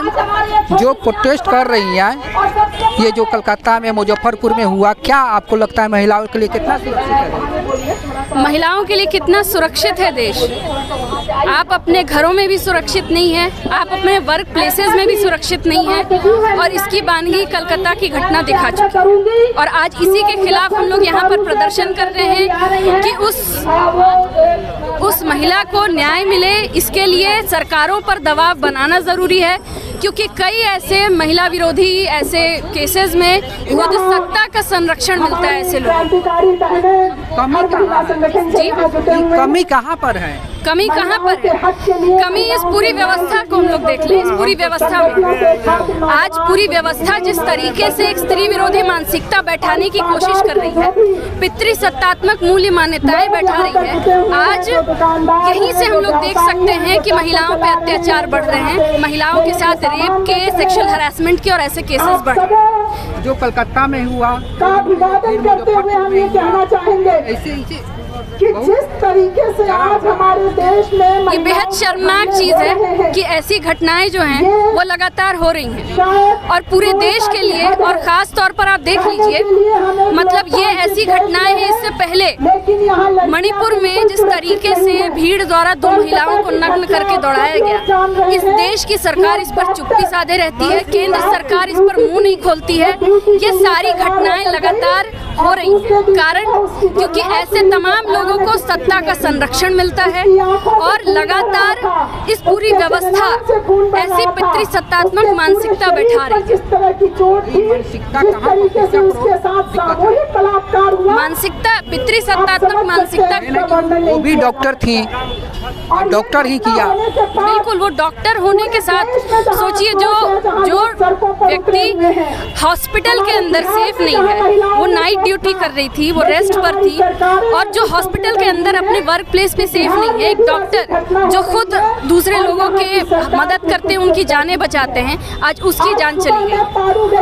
Ma'am, जो protest कर रही हैं, ये जो कलकत्ता में मुजफ्फरपुर में हुआ, क्या आपको लगता है महिलाओं के लिए कितना सुरक्षित है? महिलाओं के लिए कितना सुरक्षित है देश? आप अपने घरों में भी सुरक्षित नहीं हैं, आप अपने वर्क प्लेसेस में भी सुरक्षित नहीं हैं, और इसकी बानगी कलकत्ता की घटना दिखा चुकी है। और आज इसी के खिलाफ हम लोग यहाँ पर प्रदर्शन कर रहे हैं कि उस महिला को न्याय मिले। इसके लिए सरकारों पर दबाव बनाना ज़रूरी है, क्योंकि कई ऐसे महिला विरोधी ऐसे केसेस में खुद सत्ता का संरक्षण मिलता है ऐसे लोगों को। कमी कहाँ पर है? कमी कहाँ पर है? कमी इस पूरी व्यवस्था को हम लोग देख लें। इस पूरी व्यवस्था में आज पूरी व्यवस्था जिस तरीके से एक स्त्री विरोधी मानसिकता बैठाने की कोशिश कर रही है, पितृसत्तात्मक मूल्य मान्यताएं बैठा रही है, आज यहीं से हम लोग देख सकते हैं कि महिलाओं पे अत्याचार बढ़ रहे हैं, महिलाओं के साथ रेप के, सेक्सुअल हरासमेंट के और ऐसे केसेस बढ़ रहे हैं। जो कलकत्ता में हुआ, हम ये कहना चाहेंगे ऐसे कि जिस तरीके से आज हमारे देश में ये बेहद शर्मनाक चीज़ है कि ऐसी घटनाएं जो हैं वो लगातार हो रही हैं, और पूरे देश के लिए, और ख़ास तौर पर आप देख लीजिए, मतलब ये ऐसी घटनाएं हैं। इससे पहले मणिपुर में जिस तरीके से भीड़ द्वारा 2 महिलाओं को नग्न करके दौड़ाया गया, इस देश की सरकार इस पर चुप्पी साधे रहती है, केंद्र सरकार इस पर मुंह नहीं खोलती है। ये सारी घटनाएं लगातार हो रही हैं, कारण क्योंकि ऐसे तमाम लोगों को सत्ता का संरक्षण मिलता है, और लगातार इस पूरी व्यवस्था ऐसी पितृसत्तात्मक मानसिकता बैठा रही है। मानसिकता, पितृसत्तात्मक मानसिकता। वो भी डॉक्टर थी, डॉक्टर ही किया। बिल्कुल, वो डॉक्टर होने के साथ सोचिए, जो व्यक्ति हॉस्पिटल के अंदर सेफ नहीं है, वो नाइट ड्यूटी कर रही थी, वो रेस्ट पर थी, और जो हॉस्पिटल के अंदर अपने वर्क प्लेस पे सेफ नहीं है, एक डॉक्टर जो खुद दूसरे लोगों के मदद करते हैं, उनकी जानें बचाते हैं, आज उसकी जान चली गई।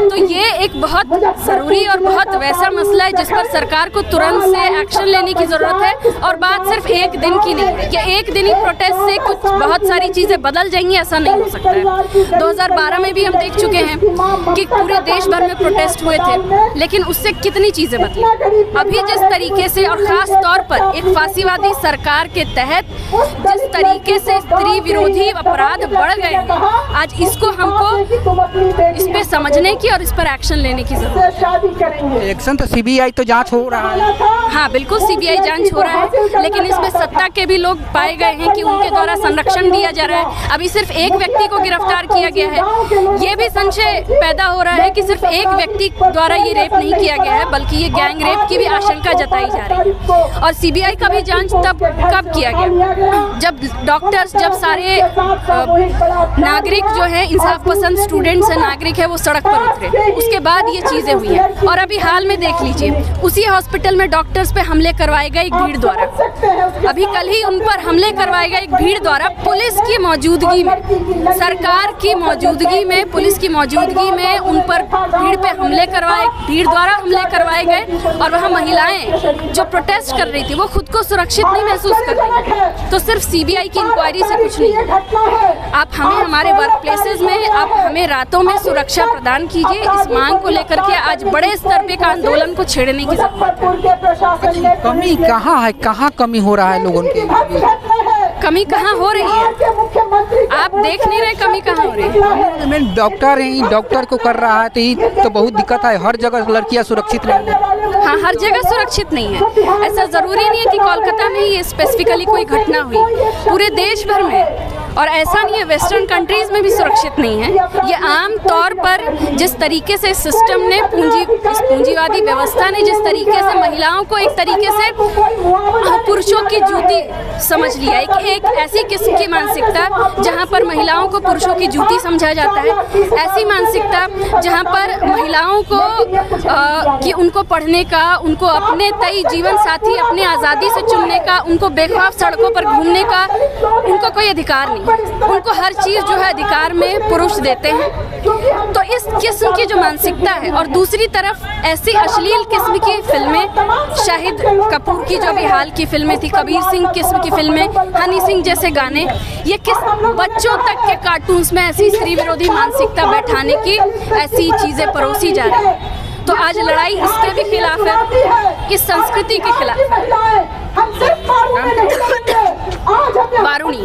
तो ये एक बहुत ज़रूरी और बहुत वैसा मसला है जिस पर सरकार को तुरंत से एक्शन लेने की ज़रूरत है। और बात सिर्फ एक दिन की नहीं है, कि एक दिन ही प्रोटेस्ट से कुछ बहुत सारी चीज़ें बदल जाएंगी, ऐसा नहीं हो सकता है। 2012 में भी हम देख चुके हैं कि पूरे देश भर में प्रोटेस्ट हुए थे, लेकिन उससे कितनी चीज़ें बदली। अभी जिस तरीके से, और ख़ास तौर पर एक फांसीवादी सरकार के तहत जिस तरीके से स्त्री विरोधी अपराध बढ़ गए हैं, आज इसको हमको इस पे समझने की और इस पर एक्शन लेने की जरूरत है। एक्शन तो सीबीआई तो जांच हो रहा है। हाँ बिल्कुल, सीबीआई जांच हो रहा है, लेकिन इसमें सत्ता के भी लोग पाए गए हैं कि उनके द्वारा संरक्षण दिया जा रहा है। अभी सिर्फ एक व्यक्ति को गिरफ्तार किया गया है। ये भी संशय पैदा हो रहा है कि सिर्फ एक व्यक्ति द्वारा ये रेप नहीं किया गया है, बल्कि ये गैंग रेप की भी आशंका जताई जा रही है। और सीबीआई का भी जांच तब कब किया गया, जब डॉक्टर्स, जब सारे नागरिक जो हैं, इंसाफ पसंद स्टूडेंट्स हैं, नागरिक है, वो सड़क पर उतरे, उसके बाद ये चीज़ें हुई हैं। और अभी हाल में देख लीजिए, उसी हॉस्पिटल में डॉक्टर्स पे हमले करवाए गए एक भीड़ द्वारा। अभी कल ही उन पर हमले करवाए गए एक भीड़ द्वारा, पुलिस की मौजूदगी में, सरकार की मौजूदगी में, पुलिस की मौजूदगी में उन पर भीड़ पे हमले करवाए, भीड़ द्वारा हमले करवाए गए। और वहाँ महिलाएं जो प्रोटेस्ट कर रही थी, वो खुद को सुरक्षित नहीं महसूस कर रही। तो सिर्फ सीबीआई की इंक्वायरी से कुछ नहीं है। आप हमें हमारे वर्क प्लेसेस में, आप हमें रातों में सुरक्षा प्रदान कीजिए। इस मांग को लेकर के आज बड़े स्तर पे का आंदोलन को छेड़ने की जरूरत है। कमी कहाँ है, कहाँ कमी हो रहा है लोगों के? कमी कहाँ हो रही है, आप देख नहीं रहे कमी कहाँ हो रही है। मैं डॉक्टर हैं, डॉक्टर को कर रहा है तो बहुत दिक्कत है। हर जगह लड़कियां सुरक्षित नहीं है। हाँ, हर जगह सुरक्षित नहीं है। ऐसा ज़रूरी नहीं है कि कोलकाता में ही स्पेसिफिकली कोई घटना हुई, पूरे देश भर में। और ऐसा नहीं है, वेस्टर्न कंट्रीज में भी सुरक्षित नहीं है। ये आम तौर पर जिस तरीके से सिस्टम ने इस पूंजीवादी व्यवस्था ने जिस तरीके से महिलाओं को एक तरीके से पुरुषों की जूती समझ लिया, एक ऐसी किस्म की मानसिकता जहाँ पर महिलाओं को पुरुषों की जूती समझा जाता है, ऐसी मानसिकता जहाँ पर महिलाओं को कि उनको पढ़ने का, उनको अपने तय जीवन साथी अपने आज़ादी से चुनने का, उनको बेखौफ सड़कों पर घूमने का उनको कोई अधिकार नहीं। उनको हर चीज़ जो है अधिकार में पुरुष देते हैं। तो इस किस्म की जो मानसिकता है, और दूसरी तरफ ऐसी अश्लील किस्म की फिल्में, शाहिद कपूर की जो अभी हाल की फिल्में थी, कबीर सिंह किस्म की फिल्में, हनी सिंह जैसे गाने, ये किस बच्चों तक के कार्टून्स में ऐसी स्त्री विरोधी मानसिकता बैठाने की ऐसी चीज़ें परोसी जा रही है। तो आज लड़ाई इसके भी खिलाफ है, इस संस्कृति के खिलाफ। वारुणी।